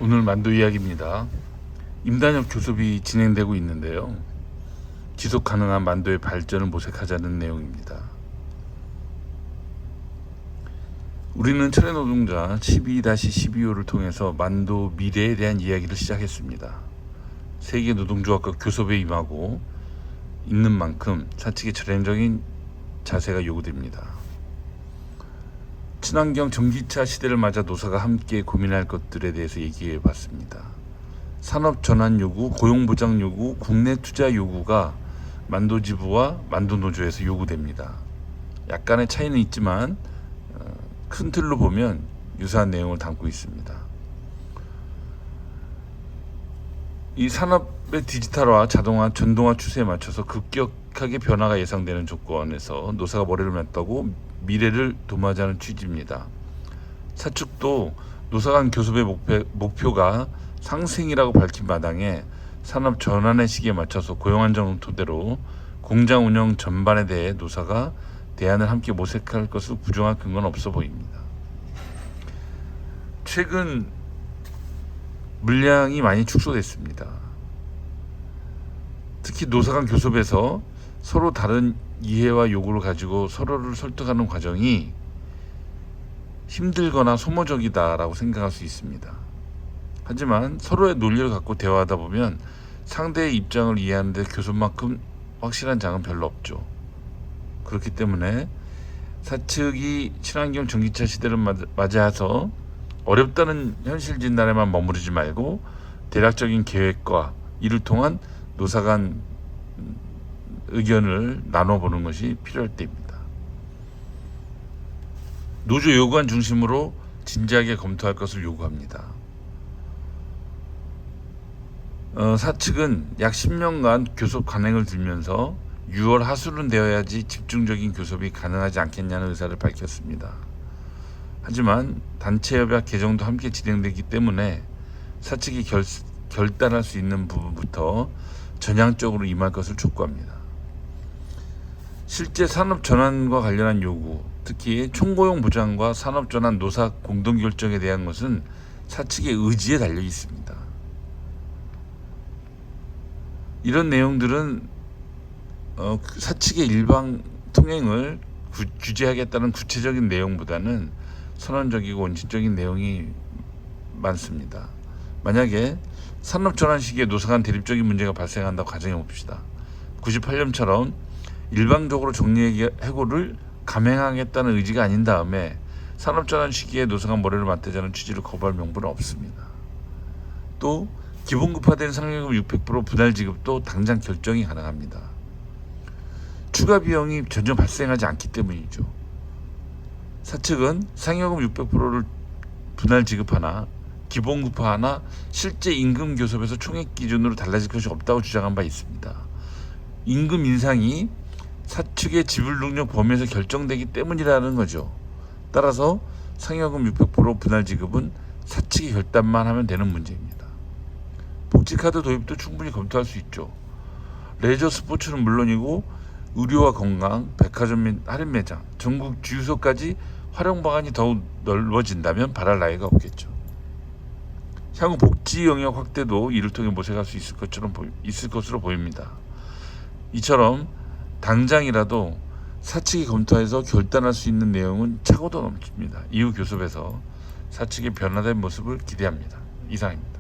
오늘 만두 이야기입니다. 임단협 교섭이 진행되고 있는데요. 지속 가능한 만두의 발전을 모색하자는 내용입니다. 우리는 철의 노동자 12-12호를 통해서 만두 미래에 대한 이야기를 시작했습니다. 세계 노동조합과 교섭에 임하고 있는 만큼 사측의 전향적인 자세가 요구됩니다. 친환경 전기차 시대를 맞아 노사가 함께 고민할 것들에 대해서 얘기해 봤습니다. 산업 전환 요구, 고용 보장 요구, 국내 투자 요구가 만도지부와 만도노조에서 요구됩니다. 약간의 차이는 있지만 큰 틀로 보면 유사한 내용을 담고 있습니다. 이 산업의 디지털화, 자동화, 전동화 추세에 맞춰서 급격하게 변화가 예상되는 조건에서 노사가 머리를 맞다고 미래를 도모하자는 취지입니다. 사측도 노사 간 교섭의 목표가 상생이라고 밝힌 마당에 산업 전환의 시기에 맞춰서 고용 안정을 토대로 공장 운영 전반에 대해 노사가 대안을 함께 모색할 것을 부정할 근거는 없어 보입니다. 최근 물량이 많이 축소됐습니다. 특히 노사 간 교섭에서 서로 다른 이해와 요구를 가지고 서로를 설득하는 과정이 힘들거나 소모적이다라고 생각할 수 있습니다. 하지만 서로의 논리를 갖고 대화하다 보면 상대의 입장을 이해하는 데 교섭만큼 확실한 장은 별로 없죠. 그렇기 때문에 사측이 친환경 전기차 시대를 맞이해서 어렵다는 현실 진단에만 머무르지 말고 대략적인 계획과 이를 통한 노사 간 의견을 나눠보는 것이 필요할 때입니다. 노조 요구안 중심으로 진지하게 검토할 것을 요구합니다. 사측은 약 10년간 교섭 관행을 들면서 6월 하순은 되어야지 집중적인 교섭이 가능하지 않겠냐는 의사를 밝혔습니다. 하지만 단체협약 개정도 함께 진행되기 때문에 사측이 결단할 수 있는 부분부터 전향적으로 임할 것을 촉구합니다. 실제 산업 전환과 관련한 요구, 특히 총고용 보장과 산업 전환 노사 공동 결정에 대한 것은 사측의 의지에 달려 있습니다. 이런 내용들은 사측의 일방 통행을 규제하겠다는 구체적인 내용보다는 선언적이고 원칙적인 내용이 많습니다. 만약에 산업 전환 시기에 노사 간 대립적인 문제가 발생한다고 가정해 봅시다. 98년처럼 일방적으로 정리해고를 감행하겠다는 의지가 아닌 다음에 산업 전환 시기에 노사 간 머리를 맞대자는 취지를 거부할 명분은 없습니다. 또 기본급화된 상여금 600% 분할 지급도 당장 결정이 가능합니다. 추가 비용이 전혀 발생하지 않기 때문이죠. 사측은 상여금 600%를 분할 지급하나 기본급화하나 실제 임금 교섭에서 총액 기준으로 달라질 것이 없다고 주장한 바 있습니다. 임금 인상이 사측의 지불 능력 범위에서 결정되기 때문이라는 거죠. 따라서 상여금 600% 분할 지급은 사측이 결단만 하면 되는 문제입니다. 복지카드 도입도 충분히 검토할 수 있죠. 레저 스포츠는 물론이고 의료와 건강, 백화점 및 할인 매장, 전국 주유소까지 활용 방안이 더욱 넓어진다면 바랄 나위가 없겠죠. 향후 복지 영역 확대도 이를 통해 모색할 수 있을 것으로 보입니다. 이처럼 당장이라도 사측이 검토해서 결단할 수 있는 내용은 차고도 넘칩니다. 이후 교섭에서 사측의 변화된 모습을 기대합니다. 이상입니다.